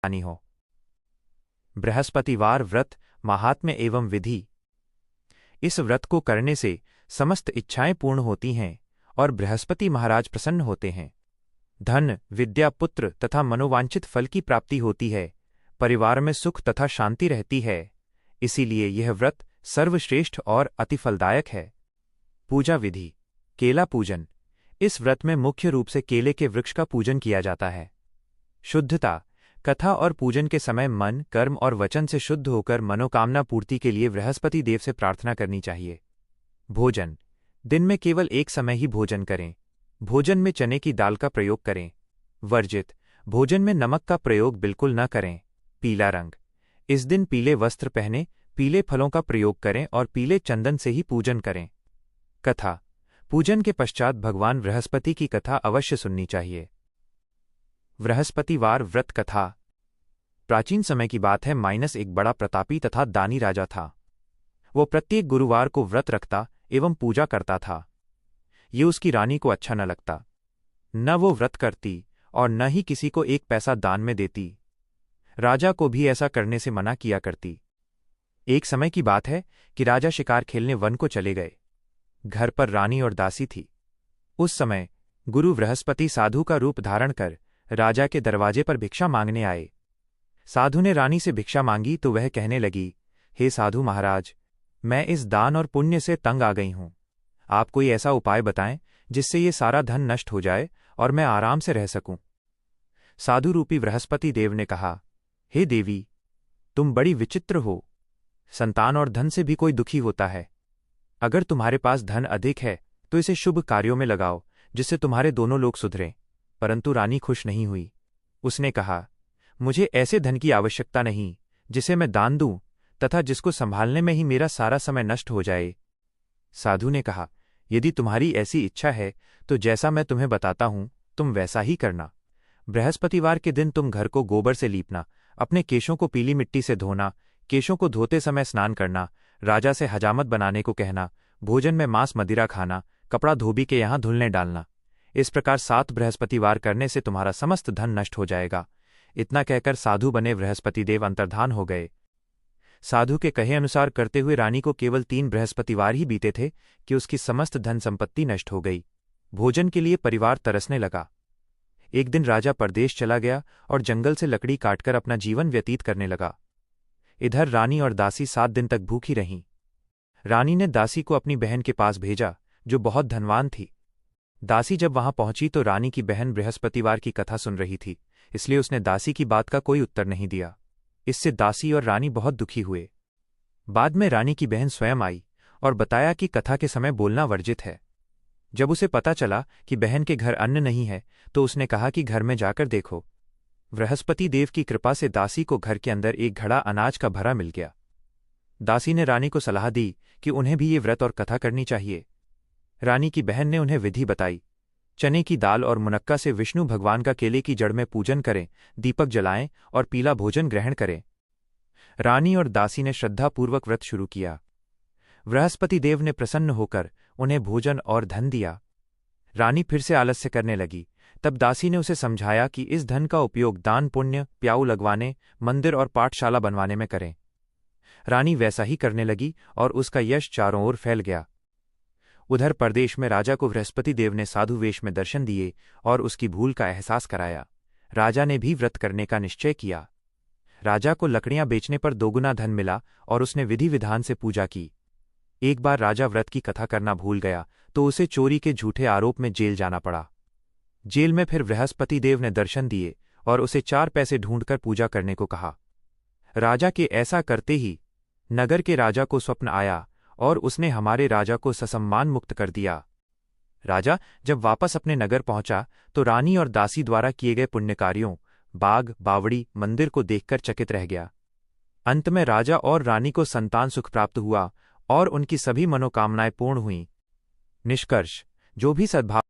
हानि हो। बृहस्पतिवार व्रत महात्म्य एवं विधि। इस व्रत को करने से समस्त इच्छाएं पूर्ण होती हैं और बृहस्पति महाराज प्रसन्न होते हैं। धन, विद्या, पुत्र तथा मनोवांछित फल की प्राप्ति होती है। परिवार में सुख तथा शांति रहती है। इसीलिए यह व्रत सर्वश्रेष्ठ और अति फलदायक है। पूजा विधि। केला पूजन। इस व्रत में मुख्य रूप से केले के वृक्ष का पूजन किया जाता है। शुद्धता। कथा और पूजन के समय मन, कर्म और वचन से शुद्ध होकर मनोकामना पूर्ति के लिए बृहस्पति देव से प्रार्थना करनी चाहिए। भोजन। दिन में केवल एक समय ही भोजन करें। भोजन में चने की दाल का प्रयोग करें। वर्जित। भोजन में नमक का प्रयोग बिल्कुल न करें। पीला रंग। इस दिन पीले वस्त्र पहने, पीले फलों का प्रयोग करें और पीले चंदन से ही पूजन करें। कथा। पूजन के पश्चात भगवान बृहस्पति की कथा अवश्य सुननी चाहिए। बृहस्पतिवार व्रत कथा। प्राचीन समय की बात है। एक बड़ा प्रतापी तथा दानी राजा था। वो प्रत्येक गुरुवार को व्रत रखता एवं पूजा करता था। ये उसकी रानी को अच्छा न लगता। न वो व्रत करती और न ही किसी को एक पैसा दान में देती। राजा को भी ऐसा करने से मना किया करती। एक समय की बात है कि राजा शिकार खेलने वन को चले गए। घर पर रानी और दासी थी। उस समय गुरु बृहस्पति साधु का रूप धारण कर राजा के दरवाजे पर भिक्षा मांगने आए। साधु ने रानी से भिक्षा मांगी तो वह कहने लगी, हे साधु महाराज, मैं इस दान और पुण्य से तंग आ गई हूं। आप कोई ऐसा उपाय बताएं जिससे ये सारा धन नष्ट हो जाए और मैं आराम से रह सकूं। साधु रूपी बृहस्पति देव ने कहा, हे देवी, तुम बड़ी विचित्र हो। संतान और धन से भी कोई दुखी होता है। अगर तुम्हारे पास धन अधिक है तो इसे शुभ कार्यों में लगाओ जिससे तुम्हारे दोनों लोग सुधरें। परंतु रानी खुश नहीं हुई। उसने कहा, मुझे ऐसे धन की आवश्यकता नहीं जिसे मैं दान दूं तथा जिसको संभालने में ही मेरा सारा समय नष्ट हो जाए। साधु ने कहा, यदि तुम्हारी ऐसी इच्छा है तो जैसा मैं तुम्हें बताता हूं तुम वैसा ही करना। बृहस्पतिवार के दिन तुम घर को गोबर से लीपना, अपने केशों को पीली मिट्टी से धोना, केशों को धोते समय स्नान करना, राजा से हजामत बनाने को कहना, भोजन में मांस मदिरा खाना, कपड़ा धोबी के यहाँ धुलने डालना। इस प्रकार 7 बृहस्पतिवार करने से तुम्हारा समस्त धन नष्ट हो जाएगा। इतना कहकर साधु बने बृहस्पति देव अंतर्धान हो गए। साधु के कहे अनुसार करते हुए रानी को केवल 3 बृहस्पतिवार ही बीते थे कि उसकी समस्त धन संपत्ति नष्ट हो गई। भोजन के लिए परिवार तरसने लगा। एक दिन राजा परदेश चला गया और जंगल से लकड़ी काटकर अपना जीवन व्यतीत करने लगा। इधर रानी और दासी 7 दिन तक भूखी रहीं। रानी ने दासी को अपनी बहन के पास भेजा जो बहुत धनवान थी। दासी जब वहां पहुंची तो रानी की बहन बृहस्पतिवार की कथा सुन रही थी, इसलिए उसने दासी की बात का कोई उत्तर नहीं दिया। इससे दासी और रानी बहुत दुखी हुए। बाद में रानी की बहन स्वयं आई और बताया कि कथा के समय बोलना वर्जित है। जब उसे पता चला कि बहन के घर अन्न नहीं है तो उसने कहा कि घर में जाकर देखो। बृहस्पति देव की कृपा से दासी को घर के अंदर एक घड़ा अनाज का भरा मिल गया। दासी ने रानी को सलाह दी कि उन्हें भी ये व्रत और कथा करनी चाहिए। रानी की बहन ने उन्हें विधि बताई। चने की दाल और मुनक्का से विष्णु भगवान का केले की जड़ में पूजन करें, दीपक जलाएं और पीला भोजन ग्रहण करें। रानी और दासी ने श्रद्धापूर्वक व्रत शुरू किया। बृहस्पति देव ने प्रसन्न होकर उन्हें भोजन और धन दिया। रानी फिर से आलस्य करने लगी। तब दासी ने उसे समझाया कि इस धन का उपयोग दान पुण्य, प्याऊ लगवाने, मंदिर और पाठशाला बनवाने में करें। रानी वैसा ही करने लगी और उसका यश चारों ओर फैल गया। उधर परदेश में राजा को बृहस्पति देव ने साधु वेश में दर्शन दिए और उसकी भूल का एहसास कराया। राजा ने भी व्रत करने का निश्चय किया। राजा को लकड़ियां बेचने पर 2 गुना धन मिला और उसने विधि विधान से पूजा की। एक बार राजा व्रत की कथा करना भूल गया तो उसे चोरी के झूठे आरोप में जेल जाना पड़ा। जेल में फिर बृहस्पति देव ने दर्शन दिए और उसे 4 पैसे ढूंढकर पूजा करने को कहा। राजा के ऐसा करते ही नगर के राजा को स्वप्न आया और उसने हमारे राजा को ससम्मान मुक्त कर दिया। राजा जब वापस अपने नगर पहुंचा तो रानी और दासी द्वारा किए गए पुण्य कार्यों, बाग, बावड़ी, मंदिर को देखकर चकित रह गया। अंत में राजा और रानी को संतान सुख प्राप्त हुआ और उनकी सभी मनोकामनाएं पूर्ण हुईं। निष्कर्ष, जो भी सद्भाव